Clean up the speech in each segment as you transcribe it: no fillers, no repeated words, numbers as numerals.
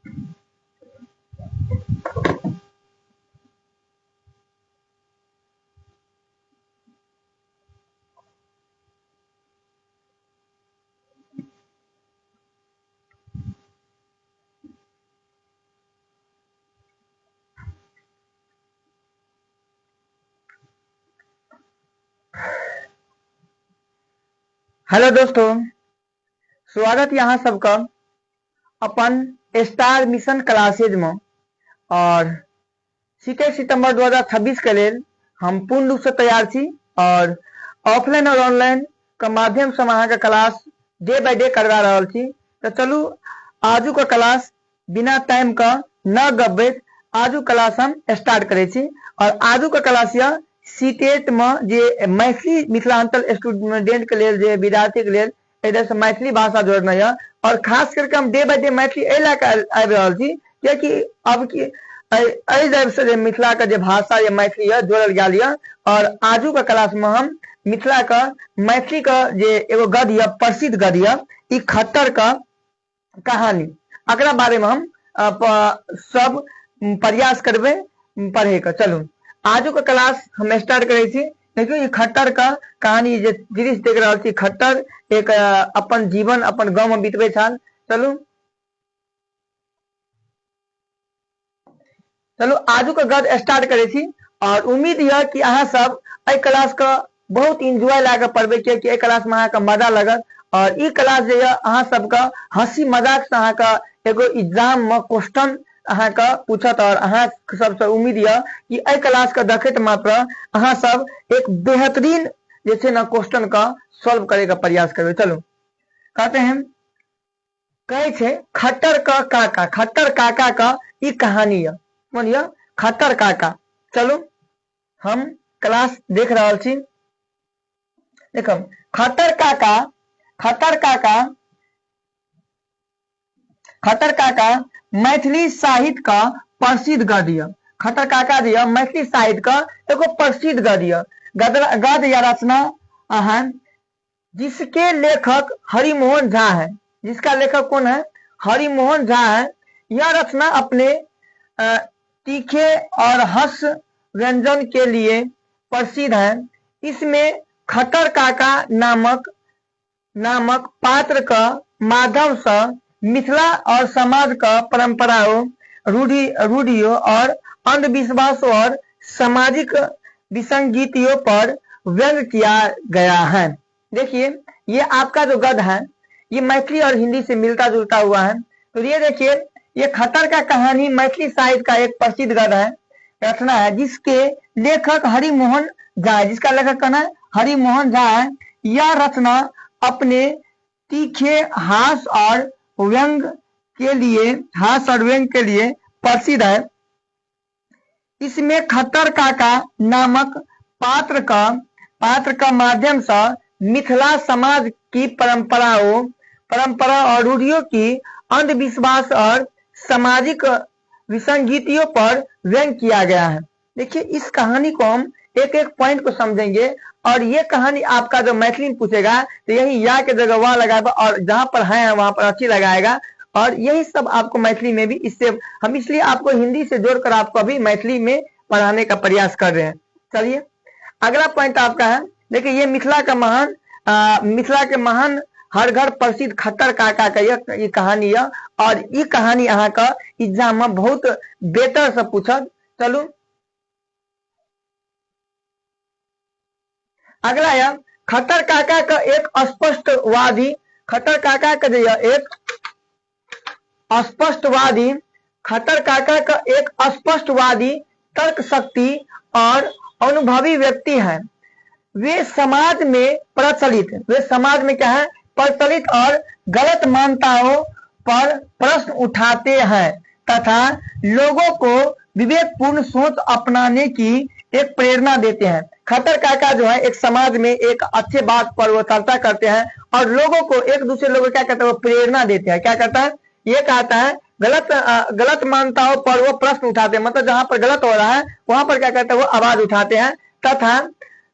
Hello दोस्तों, स्वागत यहाँ सबका अपन स्टार मिशन क्लासेज में। और 27 सितंबर 2026 के लिए हम पूर्ण रूप से तैयार थी और ऑफलाइन और ऑनलाइन के माध्यम से वहाँ का क्लास डे बाय डे करवा रहा थी। तो चलू आजू का क्लास बिना टाइम का न गबैत आजू क्लास हम स्टार्ट करे छी। और आजू का क्लास यह सीटेट में जे मैथिली मिथिलांचल स्टूडेंट के लिए जे विद्यार्थी के लिए इधर से मैथिली भाषा जोड़ना है। और खास करके हम डे बाय डे मैथिली एला के आबि रहल छी कियाकि अब की एहि जब से मिथिला के जे भाषा या मैथिली है जोड़ल गेल है। और आजू के क्लास में हम मिथिला का मैथिली का जे एगो गद्य प्रसिद्ध गद्य ई खट्टर का कहानी एकरा बारे में हम सब प्रयास करबे पढ़े का। चलू आजू का क्लास हम स्टार्ट करे छी। देखियो ये खट्टर का कहानी जे दृश्य देख रहा छी, खट्टर एक अपन जीवन अपन गांव में बीतबे छल। चलू आजू का गद स्टार्ट करे छी और उम्मीद है कि अहाँ सब ए क्लास का बहुत इंजॉय लागे पढ़बे कि ए क्लास में अहाँ का मजा लगत। और ई क्लास जे अहाँ सबका हंसी मजाक से अहाँ का एगो एग्जाम में क्वेश्चन अहाँ का पूछत। और अहाँ सबसे उम्मीद है कि ए क्लास का देखत मात्र अहाँ सब एक बेहतरीन जैसे ना क्वेश्चन का सॉल्व करे का प्रयास करबे। चलो कहते हैं कहे छे खट्टर का काका, खट्टर काका का ई कहानी है। बोलिए खट्टर काका। चलो हम क्लास देख रहा छी। देखो खट्टर काका, खट्टर काका, खट्टर काका मैथिली साहित्य का प्रसिद्ध गद्य। खट्टर काका जी मैथिली साहित्य का एगो प्रसिद्ध गद्य गद्य या रचना है जिसके लेखक हरिमोहन झा है। जिसका लेखक कौन है? हरिमोहन झा है। यह रचना अपने तीखे और हास्य व्यंजन के लिए प्रसिद्ध है। इसमें खट्टर काका नामक पात्र का माध्यम से मिथिला और समाज का परंपराओं, रूढ़ियों और अंधविश्वासों और सामाजिक विसंगतियों पर व्यंग किया गया है। देखिए ये आपका जो गद्य है ये मैथिली और हिंदी से मिलता जुलता हुआ है। तो ये देखिए ये खट्टर का कहानी मैथिली साहित्य का एक प्रसिद्ध गद्य है, रचना है जिसके लेखक हरिमोहन झा है। जिसका लेखक कौन है? हरिमोहन झा है। यह रचना अपने तीखे हास्य और व्यंग के लिए प्रसिद्ध है। इसमें खट्टर काका नामक पात्र का माध्यम से मिथिला समाज की परंपरा और रूढ़ियों की अंधविश्वास और सामाजिक विसंगतियों पर व्यंग किया गया है। देखिए इस कहानी को हम एक एक पॉइंट को समझेंगे और ये कहानी आपका जो मैथिली में पूछेगा तो यही या के जगह वह लगाएगा और जहां पर है वहां पर अच्छी लगाएगा। और यही सब आपको मैथिली में भी इससे हम इसलिए आपको हिंदी से जोड़कर आपको अभी मैथिली में पढ़ाने का प्रयास कर रहे हैं। चलिए अगला पॉइंट आपका है। देखिए ये मिथिला के महान हर घर प्रसिद्ध खट्टर काका का ये कहानी है। और ये कहानी अहाँ का एग्जाम में बहुत बेहतर से पूछत। चलू अगला है खट्टर काका का एक स्पष्टवादी, खट्टर काका का जो एक स्पष्टवादी, खट्टर काका का एक स्पष्टवादी, तर्क शक्ति और अनुभवी व्यक्ति है। वे समाज में क्या है? प्रचलित और गलत मान्यताओं पर प्रश्न उठाते हैं तथा लोगों को विवेकपूर्ण सोच अपनाने की एक प्रेरणा देते हैं। खट्टर काका जो है एक समाज में एक अच्छे बात पर वो चर्चा करते हैं और लोगों को एक दूसरे लोगों क्या कहते हैं? वो प्रेरणा देते हैं। क्या कहता है? ये कहता है गलत मान्यताओं पर वो प्रश्न उठाते हैं। मतलब जहां पर गलत हो रहा है वहां पर क्या कहते हैं? वो आवाज उठाते हैं तथा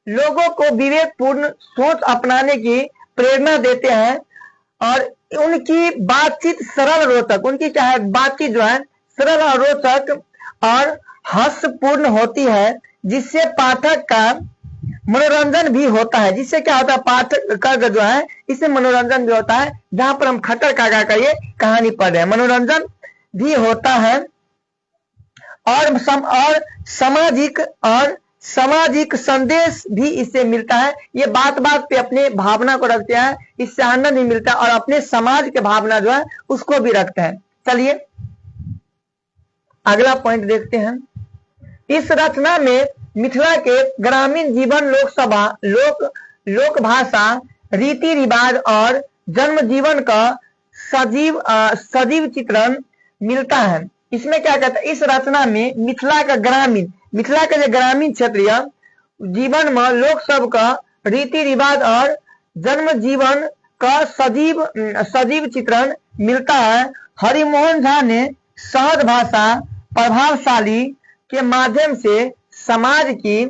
लोगों को विवेकपूर्ण सोच अपनाने की प्रेरणा देते हैं। और उनकी बातचीत सरल रोचक, उनकी क्या है बातचीत जो है सरल और रोचक और हास्यपूर्ण होती है, जिससे पाठक का मनोरंजन भी होता है। जिससे क्या होता है पाठक का जो है इससे मनोरंजन भी होता है। जहां पर हम खट्टर काका का ये कहानी पढ़ रहे हैं, मनोरंजन भी होता है और सामाजिक संदेश भी इससे मिलता है। ये बात बात पे अपने भावना को रखते हैं, इससे आनंद भी मिलता है और अपने समाज के भावना जो है उसको भी रखते हैं। चलिए अगला पॉइंट देखते हैं। इस रचना में मिथिला के ग्रामीण जीवन, लोक भाषा, रीति रिवाज और जन्म जीवन का सजीव चित्रण मिलता है। इसमें क्या कहता है, इस रचना में मिथिला का जो ग्रामीण क्षेत्रीय जीवन में लोक सब का रीति रिवाज और जन्म जीवन का सजीव चित्रण मिलता है। हरिमोहन झा ने सहज भाषा प्रभावशाली के माध्यम से समाज की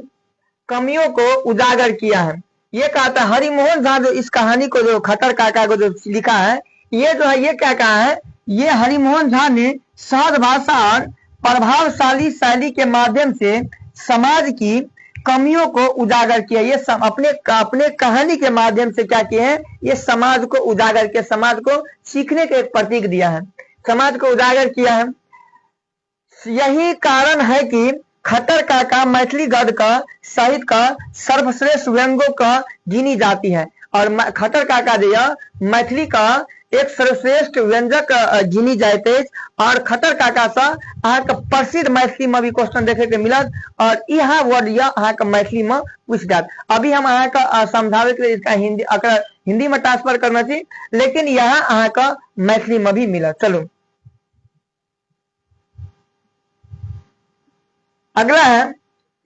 कमियों को उजागर किया है। ये कहता है हरिमोहन झा जो इस कहानी को जो खट्टर काका को जो लिखा है, ये जो है ये क्या कहा है, ये हरिमोहन झा ने सहज भाषा और प्रभावशाली शैली के माध्यम से समाज की कमियों को उजागर किया। ये अपने कहानी के माध्यम से क्या किए हैं, ये समाज को उजागर किया, समाज को सीखने का एक प्रतीक दिया है, समाज को उजागर किया है। यही कारण है कि खट्टर काका मैथिली गद्य का साहित्य का सर्वश्रेष्ठ व्यंगों का गिनी जाती है। और खट्टर काका जो मैथिली का एक सर्वश्रेष्ठ व्यंजक गिनी जाते हैं। और खट्टर काका से अहाँ के प्रसिद्ध मैथिली में भी क्वेश्चन देखे के मिलत और यह वर्ड या अहाँ के मैथिली में पूछ जात। अभी हम अहाँ का समझावे के लिए इसका हिंदी में ट्रांसफर करना चाहिए, लेकिन यहाँ अहाँ का मैथिली में भी मिलत। चलो अगला है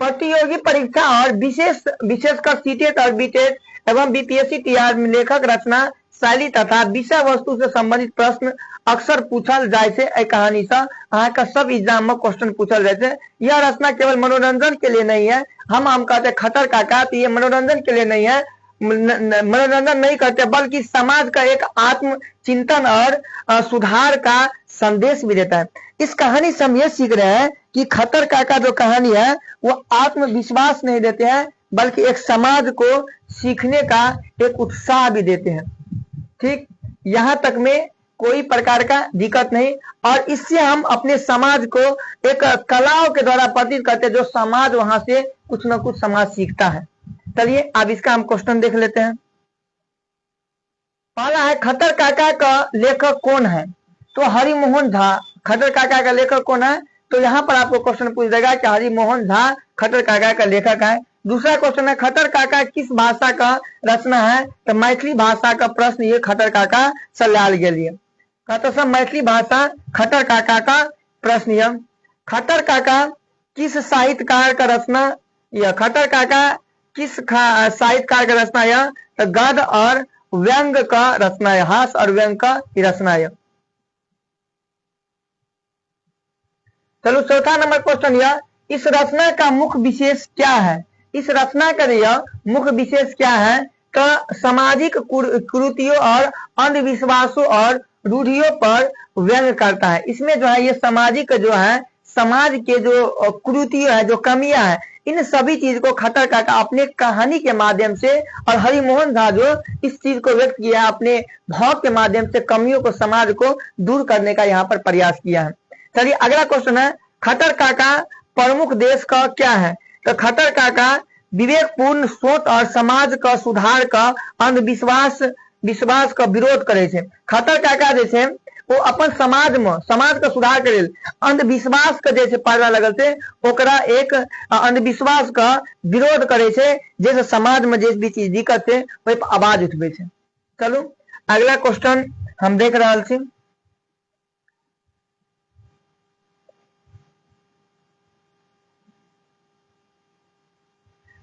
प्रतियोगी परीक्षा और विशेषकर सीटेट और बीटेट एवं बीपीएससी टीआर में लेखक रचना शैली तथा विषय वस्तु से संबंधित प्रश्न अक्सर पूछल जाए छे। कहानी से अहाँ का सब एग्जाम में क्वेश्चन पूछल जाए छे। यह रचना केवल मनोरंजन के लिए नहीं है। हम कहते खट्टर काका तो ये मनोरंजन के लिए नहीं है, मनोरंजन नहीं करते बल्कि समाज का एक आत्म चिंतन और सुधार का संदेश भी देता है। इस कहानी से हम ये सीख रहे हैं कि खट्टर काका जो कहानी है वो आत्मविश्वास नहीं देते हैं बल्कि एक समाज को सीखने का एक उत्साह भी देते हैं। ठीक, यहाँ तक में कोई प्रकार का दिक्कत नहीं। और इससे हम अपने समाज को एक कलाओं के द्वारा प्रतीत करते हैं, जो समाज वहां से कुछ ना कुछ समाज सीखता है। चलिए अब इसका हम क्वेश्चन देख लेते हैं। पहला है खट्टर काका का लेखक कौन है, तो हरिमोहन झा। खट्टर काका का लेखक कौन है, तो यहाँ पर आपको क्वेश्चन पूछ देगा कि हरिमोहन झा खट्टर काका का लेखक है। दूसरा क्वेश्चन है खट्टर काका किस भाषा का रचना है, तो मैथिली भाषा का प्रश्न ये खट्टर काका से लाल गेलिए। कहते सब मैथिली भाषा खट्टर काका का प्रश्न है। खट्टर काका किस साहित्यकार का रचना, यह खट्टर काका किस साहित्यकार का रचना है, तो गद्य और व्यंग का रचना है, हास्य और व्यंग का रचना है। चलो चौथा नंबर क्वेश्चन यह, इस रचना का मुख्य विशेष क्या है। इस रचना का यह मुख्य विशेष क्या है, तो सामाजिक कुरीतियों और अंधविश्वासों और रूढ़ियों पर व्यंग करता है। इसमें जो है ये सामाजिक जो है, समाज के जो कुरीतियां है, जो कमियां है, इन सभी चीज को खट्टर काका अपने कहानी के माध्यम से और हरिमोहन झा जो इस चीज को व्यक्त किया है अपने भाव के माध्यम से, कमियों को समाज को दूर करने का यहाँ पर प्रयास किया है। चलिए अगला क्वेश्चन है, खट्टर काका प्रमुख देश का क्या है, तो खट्टर काका विवेकपूर्ण सोच और समाज का सुधार का अंधविश्वास का विरोध करे छे। खट्टर काका जैसे वो अपन समाज का सुधार करे अंधविश्वास का जैसे पर्दा लगल थे, ओकरा एक अंधविश्वास का विरोध करे छे, जैसे समाज में जिस भी चीज दिक्कत है वही पर आवाज उठबे छे। चलो अगला क्वेश्चन हम देख रहा छी।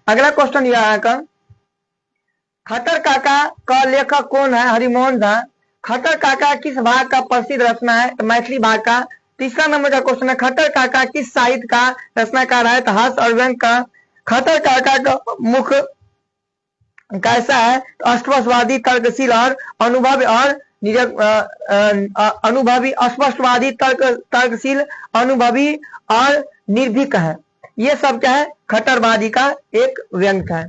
अगला क्वेश्चन यह है का खट्टर काका का लेखक कौन है, हरिमोहन झा। खट्टर काका किस भाग का प्रसिद्ध रचना है, तो मैथिली भाग का। तीसरा नंबर का क्वेश्चन है, खट्टर काका किस साहित्य का रचनाकार है, तो हास्य और व्यंग का। खट्टर काका का मुख्य कैसा है? तो अस्पष्टवादी, तर्कशील और अनुभवी और अनुभवी, अस्पष्टवादी, तर्कशील, अनुभवी और निर्भीक है। ये सब क्या है? खट्टरबाजी का एक व्यंग है।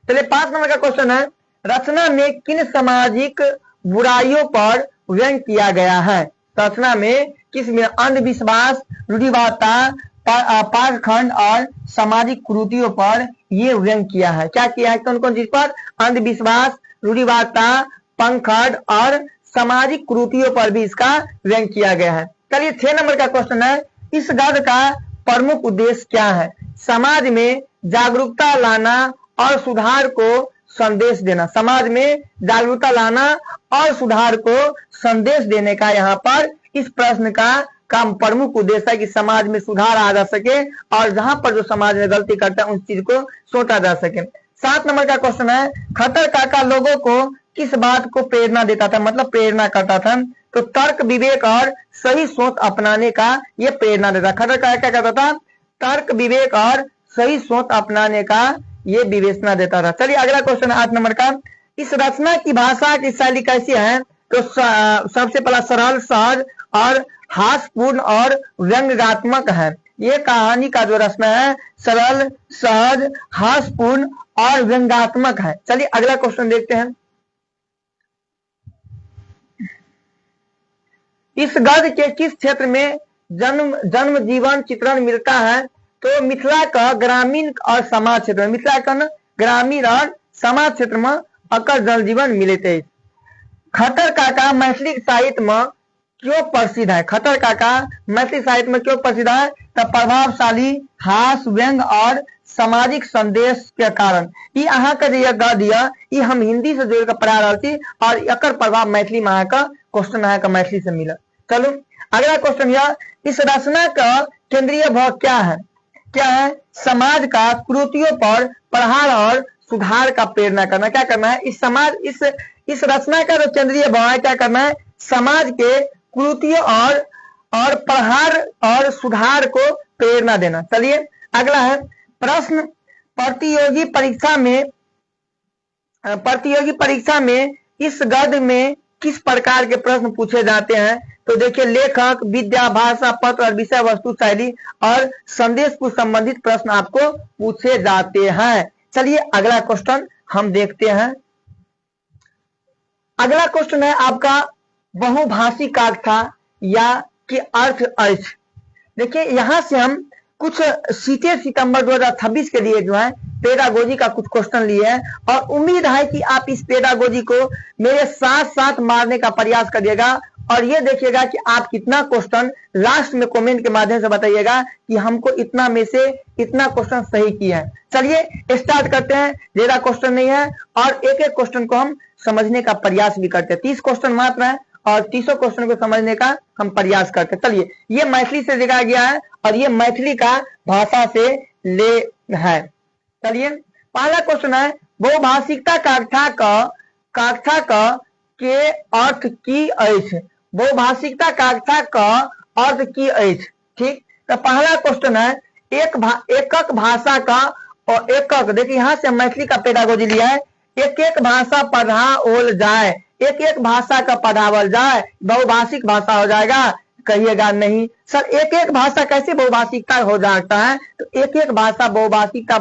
चलिए 5 नंबर का क्वेश्चन है, रचना में किन सामाजिक बुराइयों पर व्यंग किया गया है? रचना में किस में? अंधविश्वास, रूढ़िवादिता, पाखंड और सामाजिक कुरीतियों पर ये व्यंग किया है। क्या किया है? कौन कौन चीज पर? अंधविश्वास, रूढ़िवादिता, पाखंड और सामाजिक कुरीतियों पर भी इसका व्यंग किया गया है। चलिए 6 नंबर का क्वेश्चन है, इस गद्य का प्रमुख उद्देश्य क्या है? समाज में जागरूकता लाना और सुधार को संदेश देना। समाज में जागरूकता लाना और सुधार को संदेश देने का यहाँ पर इस प्रश्न का प्रमुख उद्देश्य है कि समाज में सुधार आ जा सके और जहां पर जो समाज में गलती करता है उस चीज को सोचा जा सके। 7 नंबर का क्वेश्चन है, खट्टर काका लोगों को किस बात को प्रेरणा देता था? मतलब प्रेरणा करता था। तो तर्क, विवेक और सही सोच अपनाने का ये प्रेरणा देता। खट्टर काका क्या करता था? तर्क, विवेक और सही सोच अपनाने का ये विवेचना देता था। चलिए अगला क्वेश्चन है 8 नंबर का, इस रचना की भाषा की शैली कैसी है? तो सबसे पहला सरल, सहज और हास्यपूर्ण और व्यंग्यात्मक है। ये कहानी का जो रचना है सरल, सहज, हास्यपूर्ण और व्यंग्यात्मक है। चलिए अगला क्वेश्चन देखते हैं, इस गद्य के किस क्षेत्र में जन्म जीवन चित्रण मिलता है? तो मिथिला का ग्रामीण और समाज क्षेत्र में, मिथिला का ग्रामीण और समाज क्षेत्र में अकर जन जीवन मिले थे। खट्टर काका मैथिली साहित्य में क्यों प्रसिद्ध है? खट्टर काका मैथिली साहित्य में क्यों प्रसिद्ध है? तो प्रभावशाली, हास्य, व्यंग और सामाजिक संदेश के कारण। ये अहाँ का जो गद्य ये हम हिंदी से जोड़ कर पढ़ा रहा थी और एकर प्रभाव मैथिली में अहाँ का क्वेश्चन अहाँ का मैथिली से मिला। चलो अगला क्वेश्चन यह, इस रचना का केंद्रीय भाव क्या है? क्या है? समाज का कुरीतियों पर प्रहार और सुधार का प्रेरणा करना। क्या करना है? इस रचना का जो केंद्रीय भाव है क्या करना है? समाज के कुरीतियों और प्रहार और सुधार को प्रेरणा देना। चलिए अगला है प्रश्न, प्रतियोगी परीक्षा में इस गद्य में किस प्रकार के प्रश्न पूछे जाते हैं? तो देखिए लेखक, विद्या, भाषा, पत्र और विषय वस्तु, शैली और संदेश को संबंधित प्रश्न आपको पूछे जाते हैं। चलिए अगला क्वेश्चन हम देखते हैं। अगला क्वेश्चन है आपका, बहुभाषी काकथा या के अर्थ अर्थ। देखिए यहां से हम कुछ सीटे सितंबर 2026 के लिए जो है पेडागोजी का कुछ क्वेश्चन लिए हैं और उम्मीद है कि आप इस पेडागोजी को मेरे साथ साथ मारने का प्रयास करिएगा और ये देखिएगा कि आप कितना क्वेश्चन लास्ट में कमेंट के माध्यम से बताइएगा कि हमको इतना में से इतना क्वेश्चन सही किया है। चलिए स्टार्ट करते हैं, ज्यादा क्वेश्चन नहीं है और एक एक क्वेश्चन को हम समझने का प्रयास भी करते हैं। 30 क्वेश्चन मात्र है और 30 क्वेश्चन को समझने का हम प्रयास करते हैं। चलिए ये मैथिली से लिखा गया है और ये मैथिली का भाषा से ले है। चलिए पहला क्वेश्चन है, बहुभाषिकता काकथा का के अर्थ की अछि? बहुभाषिकता काकथा का अर्थ की अछि? ठीक, तो पहला क्वेश्चन है, एकक भाषा का और एकक, देखिए यहां से मैथिली का पेडागोजी लिया है, एक एक भाषा पढ़ाओल जाए, एक एक भाषा का पढ़ावल जाए, बहुभाषिक भाषा हो जाएगा? कहिएगा नहीं सर, एक एक भाषा कैसे बहुभाषिकता हो जाता है? तो एक एक भाषा बहुभाषिकता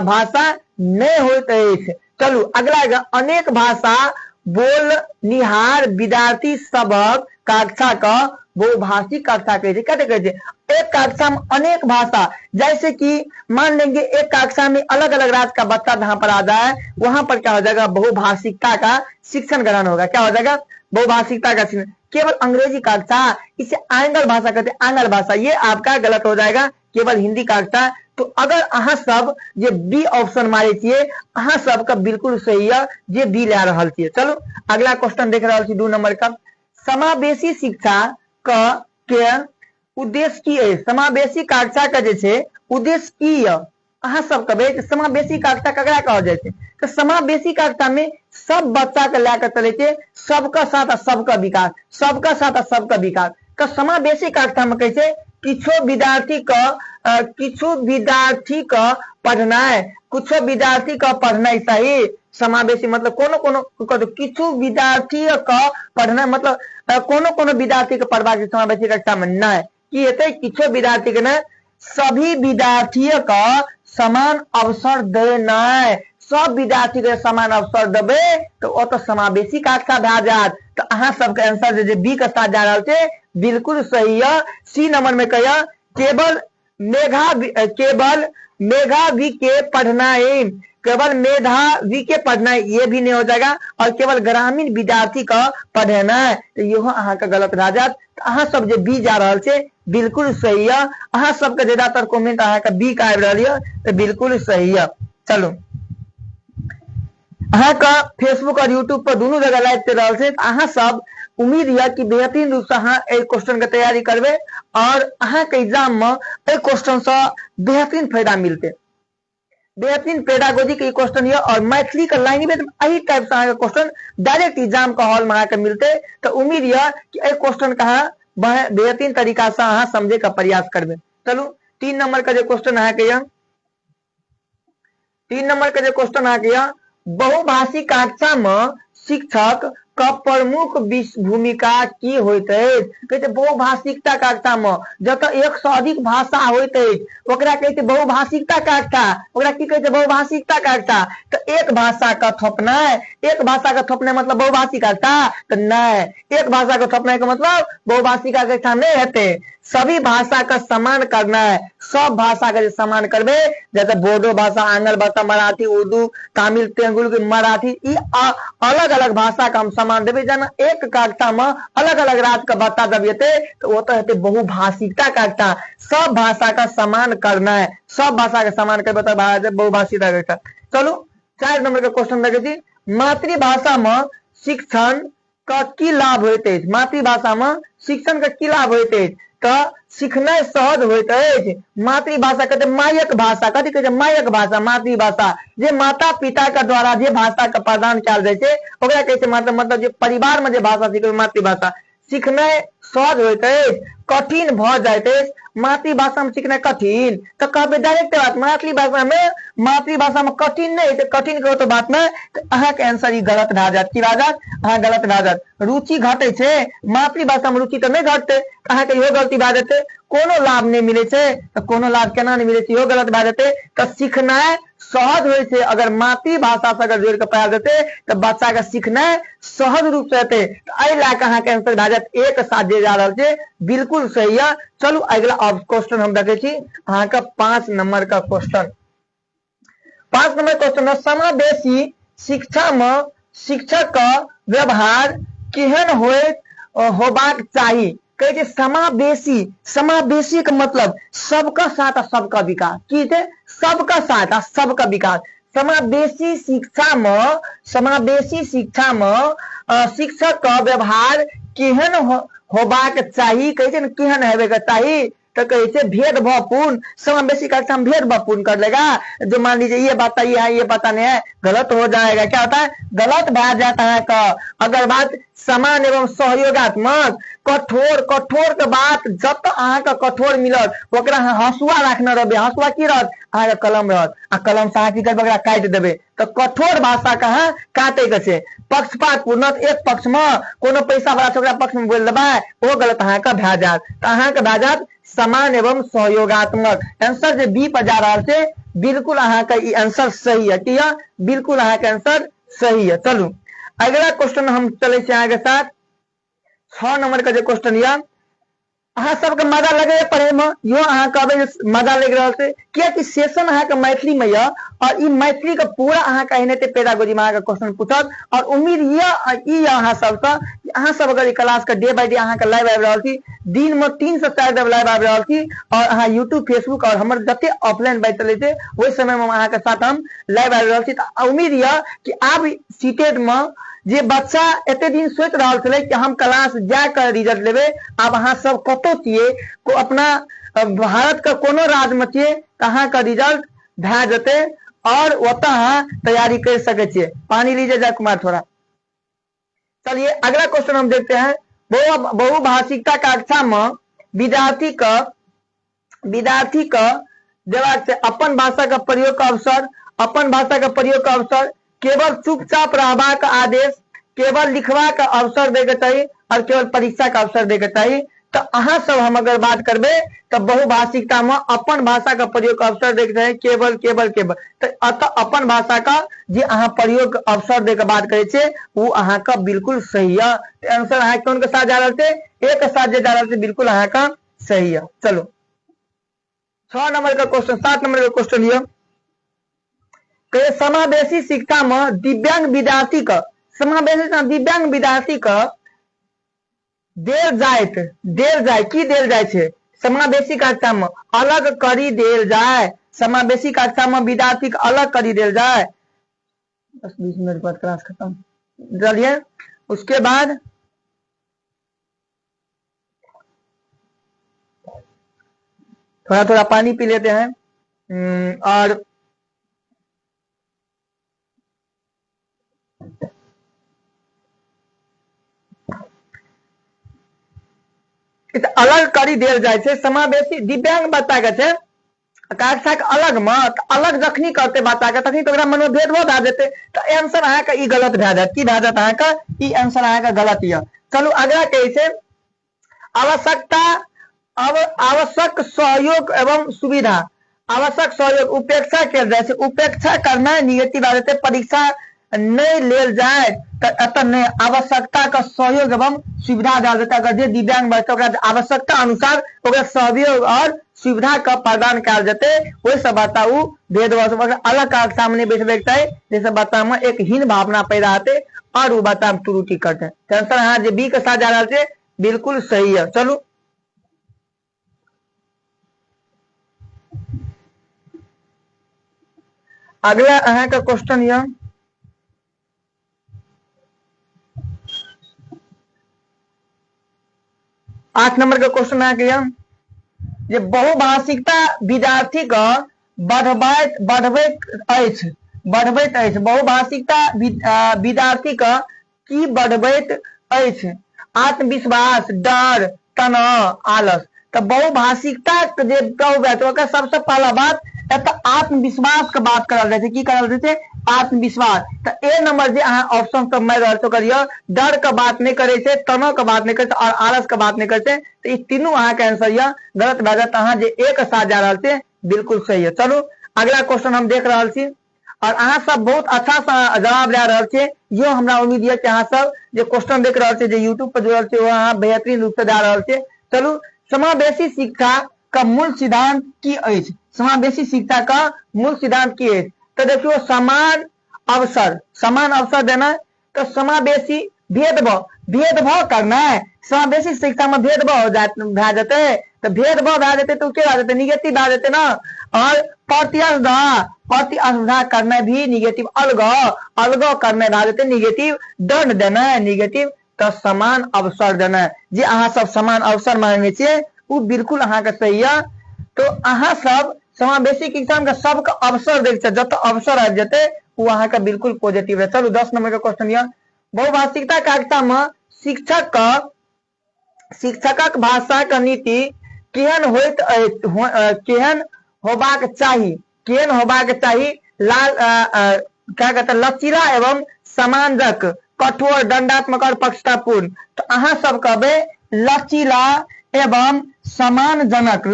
भाषा नहीं होते। चलो अगला, अनेक भाषा बोल निहार विद्यार्थी सबक कक्षा का बहुभाषिक कक्षा कहते। कहते कहते एक कक्षा में अनेक भाषा, जैसे कि मान लेंगे एक कक्षा में अलग अलग राज्य का बच्चा जहां पर आ जाए वहां पर क्या हो जाएगा? बहुभाषिकता का शिक्षण ग्रहण होगा। क्या हो जाएगा? बहुभाषिकता का शिक्षण। केवल अंग्रेजी कक्षा, इसे आंग्ल भाषा कहते हैं, आंग्ल भाषा, ये आपका गलत हो जाएगा, केवल हिंदी कक्षा। तो अगर अहाँ सब ये बी ऑप्शन मारे छिए, अहाँ सबका बिल्कुल सही है, ये बी ला रहल छिए। चलो अगला क्वेश्चन देख रहा छी 2 नंबर का, समावेशी शिक्षा का के उद्देश्य की है? समावेशी कक्षा का जे उद्देश्य की है अहाँ सब कहबे समावेशी कक्षा ककरा कहल जाए? तो समावेशी कक्षा में सब बच्चा के लेकर चले थे, सबका साथ सबका विकास, सबका साथ सबका विकास का समावेशी कक्षा में कैसे किछु विद्यार्थी का पढ़नाय कुछ विद्यार्थी का पढ़नाय सही समावेशी मतलब कोनो कोनो किछु विद्यार्थी का पढ़नाय मतलब कोनो कोनो विद्यार्थी के पढ़बाक समावेशी कक्षा में नहीं कि हेतै किछु विद्यार्थी के ने सभी विद्यार्थी का समान अवसर देनाय सब विद्यार्थी के समान अवसर देबे तो ओ तो समावेशी कक्षा भए जात तो अहाँ सबके आंसर जे बी के साथ जा रहल छै बिल्कुल सही है। सी नंबर में कहिया केवल मेधावी के पढ़नाई केवल मेधावी के पढ़ना ये भी नहीं हो जाएगा और केवल ग्रामीण विद्यार्थी का पढ़ना तो यो अहाँ का गलत रह जात। अहाँ सब जे बी जा रहल छै बिल्कुल सही है। अहाँ सबके ज्यादातर कमेंट अहाँ का बी का आबि रहल है तो बिल्कुल सही है। चलो अहाँ का फेसबुक और यूट्यूब पर दोनों जगह लाइव चल रहा है। अहाँ सब उम्मीद है कि बेहतरीन रूप से अहाँ क्वेश्चन के तैयारी करबे और अहाँ के एग्जाम में क्वेश्चन से बेहतरीन फायदा मिलते बेहतरीन पेडागोजी के क्वेश्चन है और मैथिली का लैंग्वेज में यही टाइप से अहाँ क्वेश्चन डायरेक्ट एग्जाम का हॉल में आके मिलते तो उम्मीद है कि क्वेश्चन का बेहतरीन तरीका से अहाँ समझे का प्रयास करबे। चलो 3 नंबर का जो क्वेश्चन अहाँ के 3 नंबर का जो क्वेश्चन अहाँ के बहुभाषी कक्षा में शिक्षक का प्रमुख भूमिका की होइत है बहुभाषिकता कक्षा में जत 1 से अधिक भाषा होइत है ओकरा कहते बहुभाषिकता कक्षा ओकरा की कहते बहुभाषिकता कक्षा तो एक भाषा का थोपना एक भाषा का थोपना मतलब बहुभाषी कक्षा तो नहीं एक भाषा का थोपना का मतलब बहुभाषी का कक्षा नहीं हेते सभी भाषा का सम्मान करना है सब भाषा का सम्मान करबे जैसे बोडो भाषा आंग्ल भाषा मराठी उर्दू तमिल तेलुगु मराठी अलग अलग भाषा का हम सम्मान देवे जना एक कक्षा में अलग अलग राज्य का भाषा जब हेते तो वो तो हेते बहुभाषिकता कक्षा सब भाषा का सम्मान करना है सब भाषा का सम्मान करबे तो बहुभाषिकता कक्षा। चलो 4 नंबर का क्वेश्चन देखे थी मातृभाषा में शिक्षण का की लाभ होते मातृभाषा में शिक्षण का की लाभ होते तो सीखना सहज होता है। मातृभाषा कहते मायक भाषा कथी कहते मायक भाषा मातृभाषा जे माता पिता के द्वारा जे भाषा का प्रदान कयल जाय छै ओकरा कहै छै मतलब जे परिवार में जे भाषा सीखबै मातृभाषा सीखना सहज होता है कठिन भ जाइत है मातृभाषा में सीखना कठिन तो कहबे डायरेक्ट बात मातृभाषा में कठिन नहीं तो कठिन कहो तो बात में तो अहाँ के आंसर गलत भए जात की भए जात अहाँ गलत भए जात रुचि घटे छै मातृभाषा में रुचि तो नहीं घटते अहाँ के इहो गलती भए जेते कोनो लाभ नहीं मिले छै तो कोनो लाभ केना नहीं मिले छै इहो गलत भए जेते तो सीखनाय सहज होय छै अगर मातृभाषा से अगर जोड़ के पढ़ा देते तो बच्चा के सीखनाय सहज रूप से हेते तो एहि ला के अहाँ के आंसर भए जात एक साथ जे जा रहल छै बिल्कुल सही है। चलो अगला क्वेश्चन हम देखे छी अहाँ का 5 नंबर का क्वेश्चन 5 नंबर क्वेश्चन है समावेशी शिक्षा में शिक्षक का व्यवहार केहन होबाक चाही कहे समावेशी का मतलब सबका साथ सबका विकास की थे सबका साथ सबका विकास समावेशी शिक्षा में शिक्षक का व्यवहार केहन होबाक चाही कहे केहन हेबे के चाही तो कहे भेदभावपूर्ण समावेशी कक्षा में भेदभावपूर्ण कर लेगा जो मान लीजिए ये बात है ये पता नहीं है गलत हो जाएगा क्या होता है गलत भा जाता है का अगर बात समान एवं सहयोगात्मक कठोर के बात जब तक अहाँ का कठोर मिलत ओकरा हसुआ रखना रहे हसुआ की रहत अहाँ का कलम रहत आ कलम से अहाँ की करबे ओकरा काट देबे तो कठोर भाषा का काटे के छै पक्षपात पूर्ण एक पक्ष में कोनो पैसा वाला ओकरा पक्ष में बोल देबे वो गलत अहाँ का भए जात तो अहाँ का भए जात समान एवं सहयोगात्मक आंसर जे बी पर जा रहा है बिल्कुल अहाँ का आंसर सही है कि बिल्कुल अहाँ का आंसर सही है। चलू अगला क्वेश्चन हम चले अहाँ के साथ 6 नंबर का जो क्वेश्चन है अहाँ सबके मजा लगे पढ़े में यो अहाँ कहबे मजा लग रहा है क्या कि सेशन अहाँ के मैथिली में है और ई मैथिली का पूरा अहाँ का एहने पेडागोजी में अहाँ का क्वेश्चन पूछत और उम्मीद ये अहाँ सबका अहाँ सब अगर क्लास का डे बाय डे अहाँ का लाइव आबि रहल छी दिन में 3 से 4 जब लाइव आबि रहल छी और अहाँ यूट्यूब फेसबुक और हमर जते ऑफलाइन बैच चले थे वही समय में अहाँ के साथ हम लाइव आबि रहल छी तो उम्मीद है कि आब सीटेड में जे बच्चा एते दिन सोच रहा थे कि हम क्लास जाकर रिजल्ट लेबे अब अहाँ सब कतो छिए को अपना भारत का कोनो राज्य में छिए कहाँ का रिजल्ट भए जते और वतः तैयारी कर सके छिए। पानी लीजिए जय कुमार थोड़ा। चलिए अगला क्वेश्चन हम देखते हैं बहुभाषिकता कक्षा में विद्यार्थी का देबाक छै। अपन भाषा का प्रयोग का अवसर, अपन भाषा का प्रयोग का अवसर, केवल चुपचाप रहबाक आदेश, केवल लिखबाक अवसर देके चाहिए और केवल परीक्षा का अवसर देके चाहिए। तो अहाँ सब हम अगर बात करबे तो बहुभाषिकता में अपन भाषा का प्रयोग का अवसर देके चाहिए, केवल केवल केवल। तो अतः अपन भाषा का जे अहाँ प्रयोग अवसर देके बात करे छे वो अहाँ का बिल्कुल सही है। तो आंसर अहाँ कौन के साथ जा रहा है? ए के साथ जा रहा है, बिल्कुल अहाँ का सही है। चलो 6 नंबर का क्वेश्चन, 7 नंबर का क्वेश्चन ये कि समावेशी शिक्षा में दिव्यांग विद्यार्थी का, समावेशी दिव्यांग विद्यार्थी का देल जाए की देल जाए छे? समावेशी कक्षा में अलग करी देल जाए, समावेशी कक्षा में विद्यार्थी का अलग करी देल जाए। 10-20 मिनट बाद क्लास खत्म। चलिए उसके बाद थोड़ा थोड़ा पानी पी लेते हैं और अलग करी देल जाए छे। समावेशी दिव्यांग बच्चा के छे कक्षा के अलग में अलग जखनी करते बच्चा के तखनी तो मन में भेदभाव भए जेते। तो आंसर अहाँ के ई गलत भए जात। की भए जात अहाँ के? ई आंसर अहाँ के गलत ये। चलू अगला कहे छे आवश्यकता, अब आवश्यक सहयोग एवं सुविधा, आवश्यक सहयोग उपेक्षा कल जाए छे। उपेक्षा करना निगेटिव आ जाते, परीक्षा नहीं लेल जाए तो अतः नहीं आवश्यकता का सहयोग एवं सुविधा डाल देता। अगर जे दिव्यांग बच्चा आवश्यकता अनुसार सहयोग और सुविधा का प्रदान कर देते वही सब बताऊ भेदभाव अलग का सामने बैठे जैसे बता में एक हीन भावना पैदा होते और वो बता त्रुटि करते। आंसर हाँ जे बी के साथ जा रहा है बिल्कुल सही है। चलो अगला अहाँ का क्वेश्चन ये 8 नंबर का क्वेश्चन आ गया। जे बहुभाषिकता विद्यार्थी का बढ़बैत अछि, बहुभाषिकता विद्यार्थी का की बढ़बैत अछि? आत्मविश्वास, डर, तनाव, आलस। तो बहुभाषिकता जे कहबे तो सबसे पहला बात आत्मविश्वास के बात करल जाए छे। की करल जाए छे? आत्मविश्वास। तो ए नंबर जे अहाँ ऑप्शन सब मैं रहल तो करियो, डर का बात नहीं करे छे, तनाव का बात नहीं करे और आलस का बात नहीं करे। तो ये तीनों अहाँ के आंसर ये गलत भए जात। अहाँ जे एक साथ जा रहल छे बिल्कुल सही है। चलो अगला क्वेश्चन हम देख रहल छी और अहाँ सब बहुत अच्छा सा जवाब ले रहल छे। यो हमरा उम्मीद है कि अहाँ सब जे क्वेश्चन देख रहल छे, जे यूट्यूब पर जुड़ल छे, वो अहाँ बेहतरीन रूप से जा रहल छे। चलू समावेशी शिक्षा का मूल सिद्धांत की अछि? समावेशी शिक्षा का मूल सिद्धांत की है? तो देखियो समान अवसर देना। तो समावेशी भेदभाव करना है। समावेशी शिक्षा में भेदभाव भए जाते तो भेदभाव भए जाते तो क्या भए जाते? निगेटिव भए जाते ना। और प्रतिस्पर्धा करना भी निगेटिव, अलग करना भए जाते निगेटिव, दंड देना है निगेटिव। तो समान अवसर देना है। जे अहाँ सब समान अवसर मांगे छे वो बिल्कुल अहाँ के सही है। तो अहाँ सब समावेशी एग्जाम का सबका अवसर देख जब अवसर आ जाते वो अहाँ का बिल्कुल पॉजिटिव है। चलो 10 नंबर का क्वेश्चन ये बहुभाषिकता कक्षा में शिक्षकक भाषा का नीति केहन होइत केहन होबाक चाही? क्या कहते लचीला एवं समांजक, कठोर, दंडात्मक और पक्षतापूर्ण। तो अहाँ सब कहबे लचीला एवं सम्मानजनक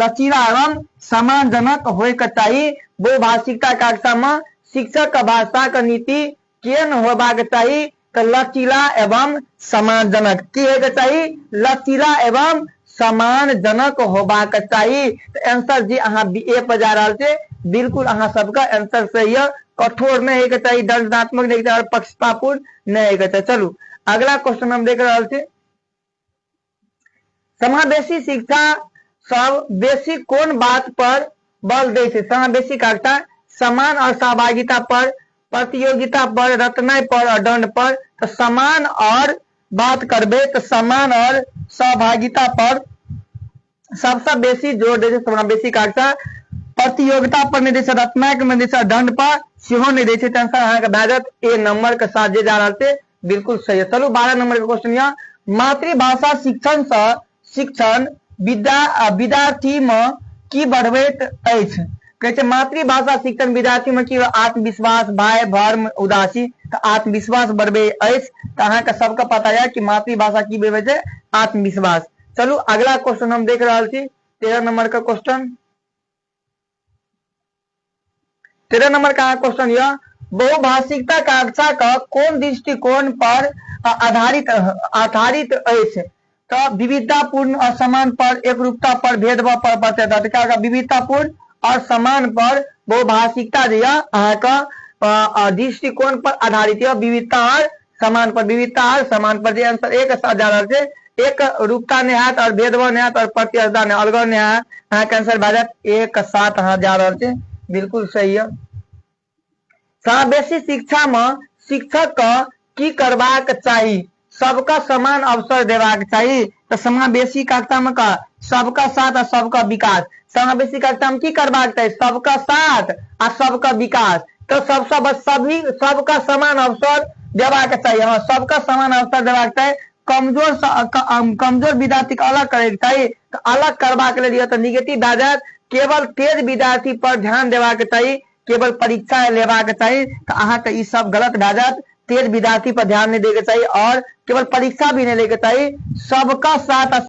होय के चाहिए। बहुभाषिकता कक्षा में शिक्षक का भाषा का नीति केहन होबाक चाहिए? तो लचीला एवं सम्मानजनक। की होय के चाहिए? लचीला एवं सम्मानजनक होबाक चाहिए। तो आंसर जी अहाँ ए पर जा रहा छे बिल्कुल अहाँ सबका आंसर सही है। कठोर नहीं होय के चाहिए, दंडात्मक नहीं चाहिए, पक्षपातपूर्ण नहीं होय के चाहिए। चलू अगला क्वेश्चन हम देख रहा छे समावेशी शिक्षा सब बेसी कौन बात पर बल दे छे? समावेशी कक्षा समान और सहभागिता पर, प्रतियोगिता पर, रटनाई पर और दंड पर। तो समान और बात करबे तो समान और सहभागिता पर सबसे बेसी जोर दे छे समावेशी कक्षा। प्रतियोगिता पर नहीं दे छे, रटनाई के नहीं दे छे, दंड पर सेहो नहीं दे छे। आंसर अहाँ के भए जात ए नंबर के साथ जे जा रहल छे बिल्कुल सही है। चलू 12 नंबर के क्वेश्चन या मातृभाषा शिक्षण विद्यार्थी में की बढ़बैत अछि? कहते मातृभाषा शिक्षण विद्यार्थी में की आत्मविश्वास भय भर्म उदासी तो आत्मविश्वास बढ़बे तो अहाँ के सबके पता है कि मातृभाषा की बढ़बे छै आत्मविश्वास। चलू अगला क्वेश्चन हम देख रहा छी 13 नंबर का क्वेश्चन। 13 नंबर का क्वेश्चन यह बहुभाषिकता कक्षा का कौन दृष्टिकोण पर आधारित अछि तो विविधतापूर्ण और समान पर एकरूपता पर भेदभाव पर प्रत्येकता तो क्या विविधतापूर्ण और समान पर बहुभाषिकता जो है अहाँ दृष्टिकोण पर आधारित है विविधता और समान पर। विविधता और समान पर जो आंसर एक साथ जा रहा है एक रूपता नहीं है और भेदभाव नहीं है और प्रत्येकता नहीं अलग नहीं है अहाँ के आंसर भए जात एक साथ अहाँ जा रहा है बिल्कुल सही है। समावेशी शिक्षा में शिक्षक का की करबाक चाहिए सबका समान अवसर देवाक चाहिए तो समावेशी कक्षा में का सबका साथ और सबका विकास। समावेशी कक्षा में की करबाक चाहिए सबका साथ और सबका विकास तो सबका समान अवसर देवाक चाहिए। हाँ सबका समान अवसर देवाक चाहिए। कमजोर विद्यार्थी के अलग करे चाहिए तो अलग करबा के लिए तो निगेटिव भए जात। केवल तेज विद्यार्थी पर ध्यान देवाक चाहिए केवल परीक्षा लेवाक चाहिए तो अहाँ के ई सब गलत भए जात। तेज विद्यार्थी पर ध्यान नहीं देके चाहिए और केवल परीक्षा भी नहीं लेके चाहिए सबका साथ